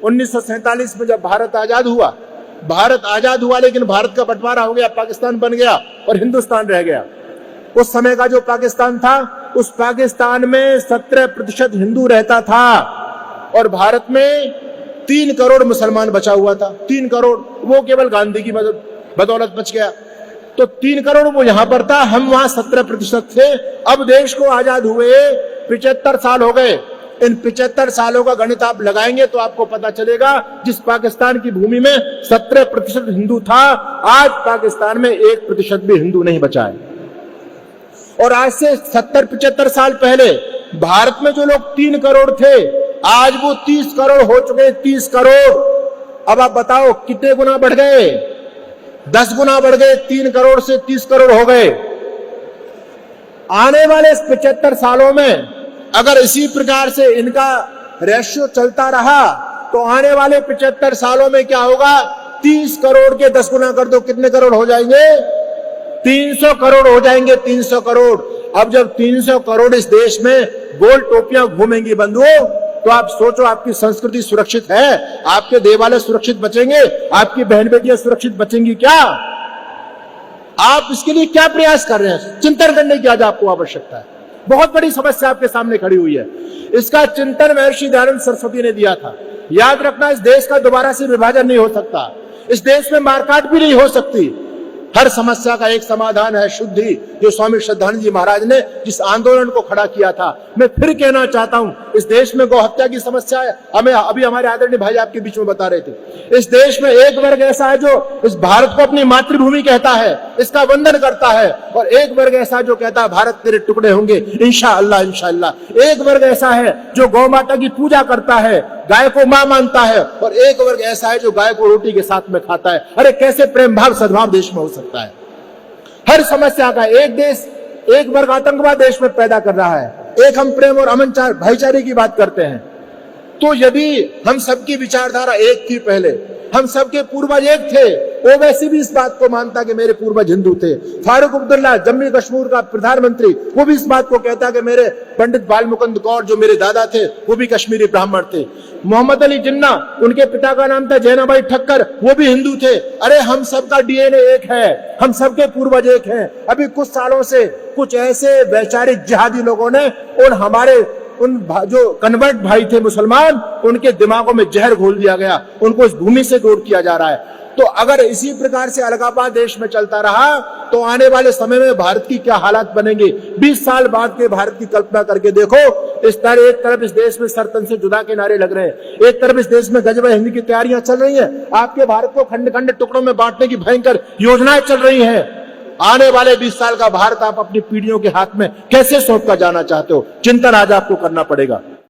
1947 में जब भारत आजाद हुआ लेकिन भारत का बंटवारा हो गया, पाकिस्तान बन गया और हिंदुस्तान रह गया। उस समय का जो पाकिस्तान था, उस पाकिस्तान में 17% हिंदू रहता था और भारत में 3 करोड़ मुसलमान बचा हुआ था। 3 करोड़, वो केवल गांधी की बदौलत बच गया। तो 3 करोड़ वो यहां पर था, हम वहां 17% थे। अब देश को आजाद हुए 75 साल हो गए। इन 75 सालों का गणित आप लगाएंगे तो आपको पता चलेगा, जिस पाकिस्तान की भूमि में 17% हिंदू था, आज पाकिस्तान में 1% भी हिंदू नहीं बचा है। और आज से 70-75 साल पहले भारत में जो लोग 3 करोड़ थे, आज वो 30 करोड़ हो चुके। 30 करोड़। अब आप बताओ कितने गुना बढ़ गए? 10 गुना बढ़ गए। 3 करोड़ से 30 करोड़ हो गए। आने वाले 75 सालों में अगर इसी प्रकार से इनका रेशियो चलता रहा तो आने वाले 75 सालों में क्या होगा? 30 करोड़ के 10 गुना कर दो, कितने करोड़ हो जाएंगे? 300 करोड़ हो जाएंगे। 300 करोड़। अब जब 300 करोड़ इस देश में गोल टोपियां घूमेंगी बंधुओं, तो आप सोचो आपकी संस्कृति सुरक्षित है? आपके देवालय सुरक्षित बचेंगे? आपकी बहन बेटियां सुरक्षित बचेंगी क्या? आप इसके लिए क्या प्रयास कर रहे हैं? चिंतन करने की आज आपको आवश्यकता है। बहुत बड़ी समस्या आपके सामने खड़ी हुई है। इसका चिंतन महर्षि दयानंद सरस्वती ने दिया था। याद रखना, इस देश का दोबारा से विभाजन नहीं हो सकता। इस देश में मारकाट भी नहीं हो सकती। हर समस्या का एक समाधान है, शुद्धि, जो स्वामी श्रद्धानंद जी महाराज ने जिस आंदोलन को खड़ा किया था। मैं फिर कहना चाहता हूं, इस देश में गौहत्या की समस्या है। हमें अभी हमारे आदरणीय भाई आपके बीच में बता रहे थे, इस देश में एक वर्ग ऐसा है जो इस भारत को अपनी मातृभूमि कहता है, इसका वंदन करता है, और एक वर्ग ऐसा जो कहता है भारत तेरे टुकड़े होंगे इंशाअल्लाह इंशाअल्लाह। एक वर्ग ऐसा है जो गौ माता की पूजा करता है, गाय को मां मानता है, और एक वर्ग ऐसा है जो गाय को रोटी के साथ में खाता है। अरे कैसे प्रेम भाव सद्भाव देश में हो सकता है? हर समस्या का एक देश, एक वर्ग आतंकवाद देश में पैदा कर रहा है, एक हम प्रेम और अमन भाईचारे की बात करते हैं। तो यदि हम सबकी विचारधारा एक थी, पहले हम सबके पूर्वज एक थे, ओवैसी भी इस बात को मानता कि मेरे पूर्वज हिंदू थे। फारूक अब्दुल्ला जम्मू कश्मीर का प्रधानमंत्री, वो भी इस बात को कहता कि मेरे पंडित बालमुकुंद कौर जो मेरे दादा थे वो भी कश्मीरी ब्राह्मण थे। मोहम्मद अली जिन्ना, उनके पिता का नाम था जैनाबाई ठक्कर, वो भी हिंदू थे। अरे हम सबका डीएनए एक है, हम सबके पूर्वज एक हैं। अभी कुछ सालों से कुछ ऐसे वैचारिक जिहादी लोगों ने और हमारे उन जो कन्वर्ट भाई थे मुसलमान, उनके दिमागों में जहर घोल दिया गया, उनको इस भूमि से दूर किया जा रहा है। तो अगर इसी प्रकार से अलगाववाद देश में चलता रहा तो आने वाले समय में भारत की क्या हालात बनेंगे? 20 साल बाद के भारत की कल्पना करके देखो। एक तरफ इस देश में सरतन से जुदा के नारे लग रहे हैं, एक तरफ इस देश में गजब हिंदी की तैयारियां चल रही हैं, आपके भारत को खंड खंड टुकड़ों में बांटने की भयंकर योजनाएं चल रही हैं। आने वाले 20 साल का भारत आप अपनी पीढ़ियों के हाथ में कैसे सौंप कर जाना चाहते हो? चिंतन आज आपको करना पड़ेगा।